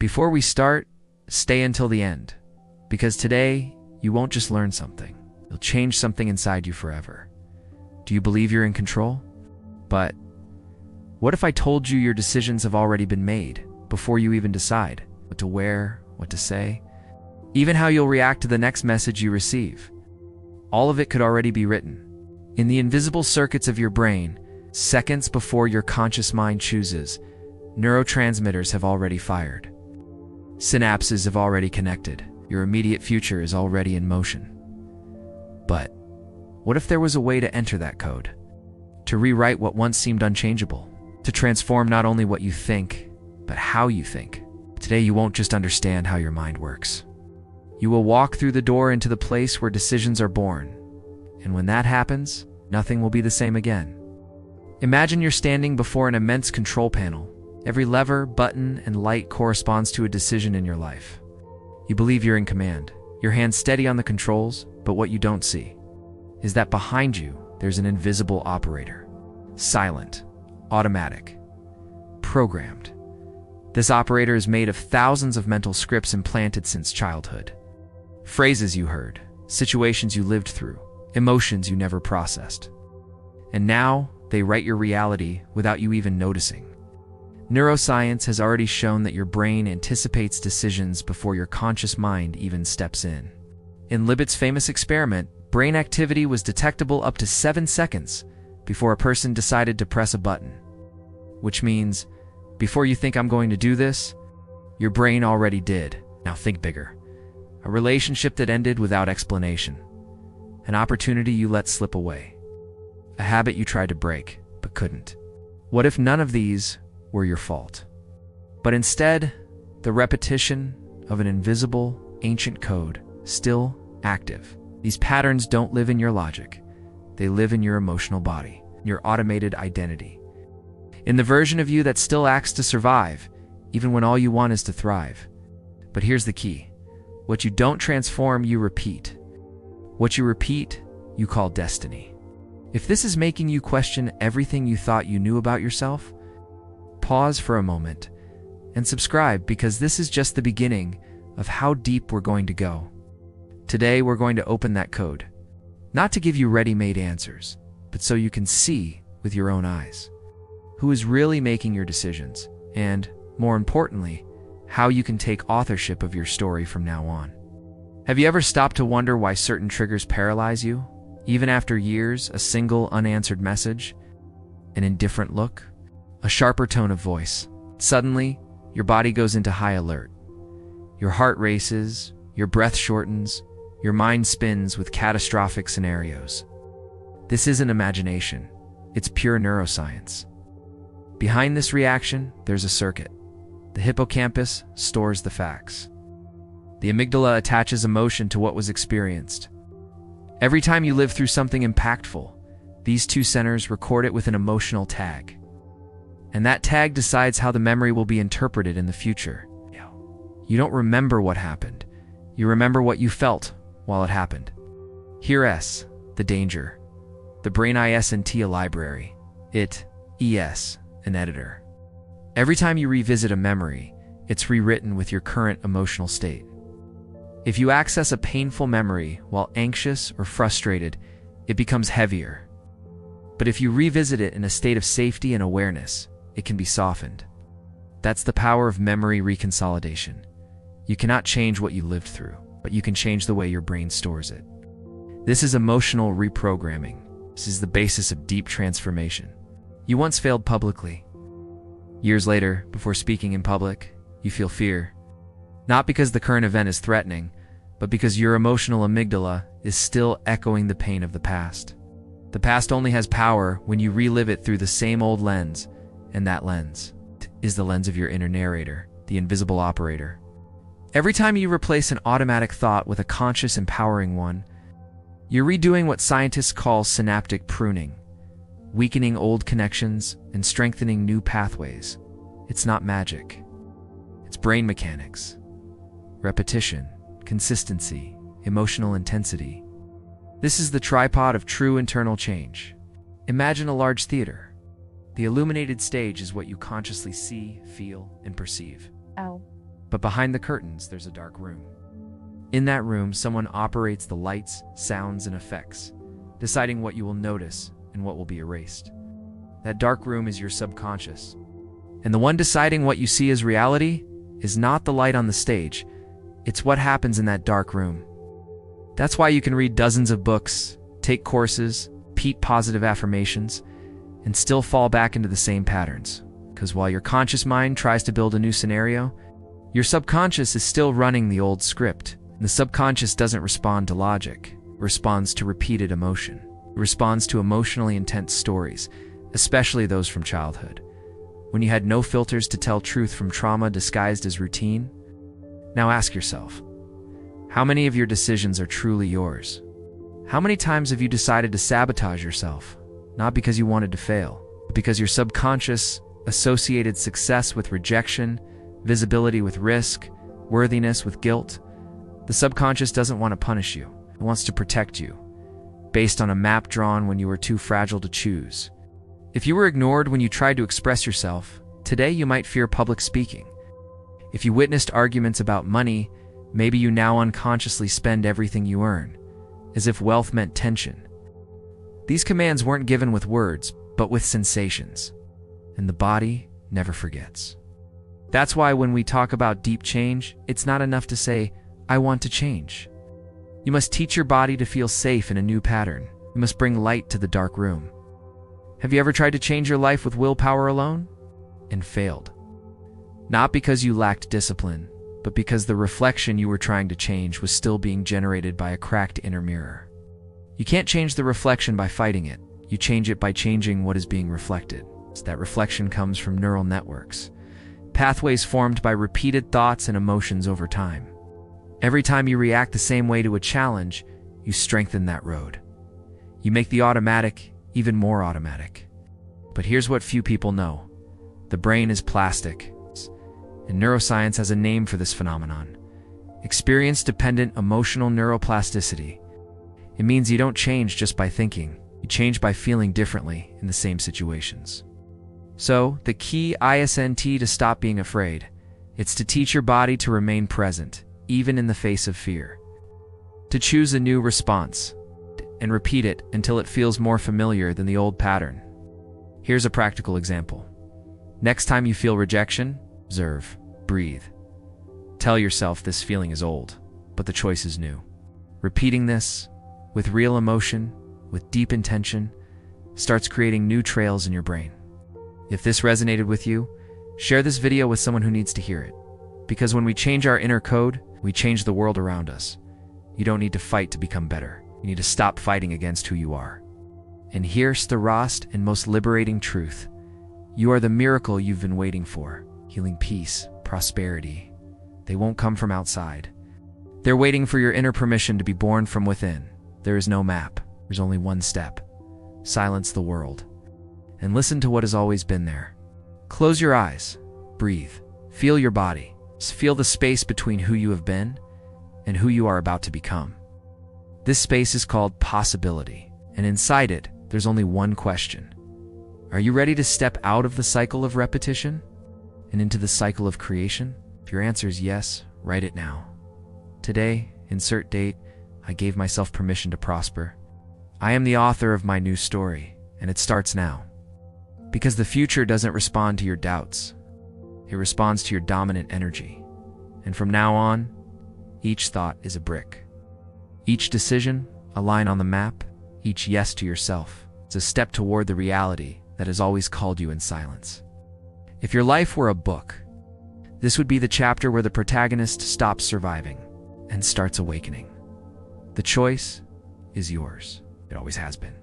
Before we start, stay until the end, because today you won't just learn something, you'll change something inside you forever. Do you believe you're in control? But what if I told you your decisions have already been made before you even decide what to wear, what to say, even how you'll react to the next message you receive? All of it could already be written. In the invisible circuits of your brain, seconds before your conscious mind chooses, neurotransmitters have already fired. Synapses have already connected. Your immediate future is already in motion. But what if there was a way to enter that code? To rewrite what once seemed unchangeable? To transform not only what you think, but how you think? Today you won't just understand how your mind works. You will walk through the door into the place where decisions are born. And when that happens, nothing will be the same again. Imagine you're standing before an immense control panel. Every lever, button, and light corresponds to a decision in your life. You believe you're in command, your hands steady on the controls, but what you don't see is that behind you, there's an invisible operator. Silent, automatic, programmed. This operator is made of thousands of mental scripts implanted since childhood. Phrases you heard, situations you lived through, emotions you never processed. And now, they write your reality without you even noticing. Neuroscience has already shown that your brain anticipates decisions before your conscious mind even steps in. In Libet's famous experiment, brain activity was detectable up to 7 seconds before a person decided to press a button. Which means, before you think I'm going to do this, your brain already did. Now think bigger. A relationship that ended without explanation. An opportunity you let slip away. A habit you tried to break, but couldn't. What if none of these were your fault, but instead, the repetition of an invisible, ancient code, still active? These patterns don't live in your logic. They live in your emotional body, your automated identity. In the version of you that still acts to survive, even when all you want is to thrive. But here's the key. What you don't transform, you repeat. What you repeat, you call destiny. If this is making you question everything you thought you knew about yourself, pause for a moment and subscribe, because this is just the beginning of how deep we're going to go. Today, we're going to open that code, not to give you ready-made answers, but so you can see with your own eyes who is really making your decisions, and, more importantly, how you can take authorship of your story from now on. Have you ever stopped to wonder why certain triggers paralyze you? Even after years, a single unanswered message, an indifferent look, a sharper tone of voice. Suddenly, your body goes into high alert. Your heart races, your breath shortens, your mind spins with catastrophic scenarios. This isn't imagination, it's pure neuroscience. Behind this reaction, there's a circuit. The hippocampus stores the facts. The amygdala attaches emotion to what was experienced. Every time you live through something impactful, these two centers record it with an emotional tag. And that tag decides how the memory will be interpreted in the future. You don't remember what happened. You remember what you felt while it happened. Here's the danger. The brain isn't a library. It is an editor. Every time you revisit a memory, it's rewritten with your current emotional state. If you access a painful memory while anxious or frustrated, it becomes heavier. But if you revisit it in a state of safety and awareness, it can be softened. That's the power of memory reconsolidation. You cannot change what you lived through, but you can change the way your brain stores it. This is emotional reprogramming. This is the basis of deep transformation. You once failed publicly. Years later, before speaking in public, you feel fear. Not because the current event is threatening, but because your emotional amygdala is still echoing the pain of the past. The past only has power when you relive it through the same old lens, and that lens is the lens of your inner narrator, the invisible operator. Every time you replace an automatic thought with a conscious, empowering one, you're redoing what scientists call synaptic pruning, weakening old connections and strengthening new pathways. It's not magic. It's brain mechanics. Repetition, consistency, emotional intensity. This is the tripod of true internal change. Imagine a large theater. The illuminated stage is what you consciously see, feel, and perceive. Ow. But behind the curtains, there's a dark room. In that room, someone operates the lights, sounds, and effects, deciding what you will notice and what will be erased. That dark room is your subconscious. And the one deciding what you see as reality is not the light on the stage. It's what happens in that dark room. That's why you can read dozens of books, take courses, repeat positive affirmations, and still fall back into the same patterns. Because while your conscious mind tries to build a new scenario, your subconscious is still running the old script. And the subconscious doesn't respond to logic. It responds to repeated emotion. It responds to emotionally intense stories, especially those from childhood, when you had no filters to tell truth from trauma disguised as routine. Now ask yourself, how many of your decisions are truly yours? How many times have you decided to sabotage yourself, not because you wanted to fail, but because your subconscious associated success with rejection, visibility with risk, worthiness with guilt? The subconscious doesn't want to punish you. It wants to protect you, based on a map drawn when you were too fragile to choose. If you were ignored when you tried to express yourself, today you might fear public speaking. If you witnessed arguments about money, maybe you now unconsciously spend everything you earn, as if wealth meant tension. These commands weren't given with words, but with sensations. And the body never forgets. That's why when we talk about deep change, it's not enough to say, I want to change. You must teach your body to feel safe in a new pattern. You must bring light to the dark room. Have you ever tried to change your life with willpower alone? And failed? Not because you lacked discipline, but because the reflection you were trying to change was still being generated by a cracked inner mirror. You can't change the reflection by fighting it. You change it by changing what is being reflected. So that reflection comes from neural networks, pathways formed by repeated thoughts and emotions over time. Every time you react the same way to a challenge, you strengthen that road. You make the automatic even more automatic. But here's what few people know. The brain is plastic, and neuroscience has a name for this phenomenon: experience-dependent emotional neuroplasticity. It means you don't change just by thinking. You change by feeling differently in the same situations. So, the key isn't to stop being afraid. It's to teach your body to remain present, even in the face of fear. To choose a new response, and repeat it until it feels more familiar than the old pattern. Here's a practical example. Next time you feel rejection, observe, breathe. Tell yourself this feeling is old, but the choice is new. Repeating this, with real emotion, with deep intention, starts creating new trails in your brain. If this resonated with you, share this video with someone who needs to hear it. Because when we change our inner code, we change the world around us. You don't need to fight to become better. You need to stop fighting against who you are. And here's the rawest and most liberating truth. You are the miracle you've been waiting for. Healing, peace, prosperity. They won't come from outside. They're waiting for your inner permission to be born from within. There is no map. There's only one step. Silence the world. And listen to what has always been there. Close your eyes. Breathe. Feel your body. Feel the space between who you have been and who you are about to become. This space is called possibility, and inside it, there's only one question. Are you ready to step out of the cycle of repetition and into the cycle of creation? If your answer is yes, write it now. Today, insert date, I gave myself permission to prosper. I am the author of my new story, and it starts now. Because the future doesn't respond to your doubts. It responds to your dominant energy. And from now on, each thought is a brick. Each decision, a line on the map, each yes to yourself, is a step toward the reality that has always called you in silence. If your life were a book, this would be the chapter where the protagonist stops surviving and starts awakening. The choice is yours. It always has been.